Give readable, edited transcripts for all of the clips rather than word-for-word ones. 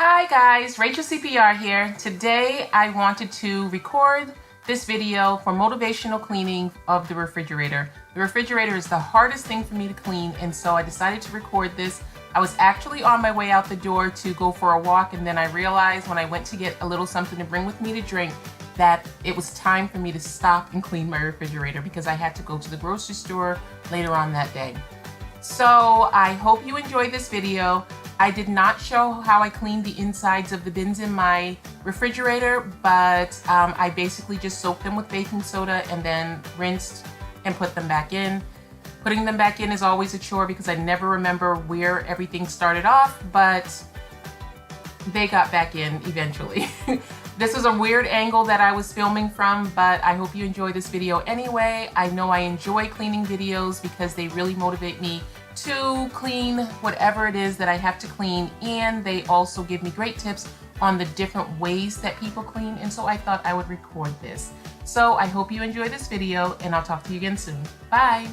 Hi guys, Rachel CPR here. Today I wanted to record this video for motivational cleaning of the refrigerator. The refrigerator is the hardest thing for me to clean, and so I decided to record this. I was actually on my way out the door to go for a walk, and then I realized when I went to get a little something to bring with me to drink that it was time for me to stop and clean my refrigerator because I had to go to the grocery store later on that day. So I hope you enjoyed this video. I did not show how I cleaned the insides of the bins in my refrigerator, but I basically just soaked them with baking soda and then rinsed and put them back in. Putting them back in is always a chore because I never remember where everything started off, but they got back in eventually. This was a weird angle that I was filming from, but I hope you enjoy this video anyway. I know I enjoy cleaning videos because they really motivate me to clean whatever it is that I have to clean, and they also give me great tips on the different ways that people clean, and so I thought I would record this. So I hope you enjoy this video, and I'll talk to you again soon. Bye!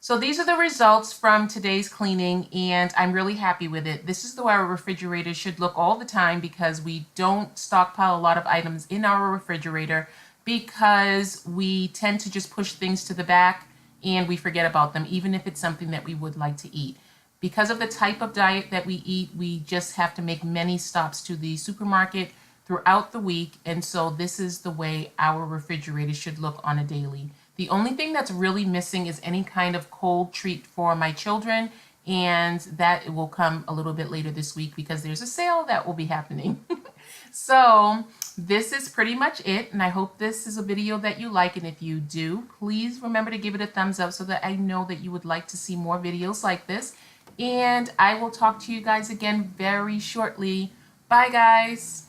So these are the results from today's cleaning, and I'm really happy with it. This is the way our refrigerator should look all the time, because we don't stockpile a lot of items in our refrigerator because we tend to just push things to the back and we forget about them, even if it's something that we would like to eat. Because of the type of diet that we eat, we just have to make many stops to the supermarket throughout the week, and so this is the way our refrigerator should look on a daily. The only thing that's really missing is any kind of cold treat for my children, and that will come a little bit later this week because there's a sale that will be happening. So this is pretty much it, and I hope this is a video that you like, and if you do, please remember to give it a thumbs up so that I know that you would like to see more videos like this, and I will talk to you guys again very shortly. Bye, guys.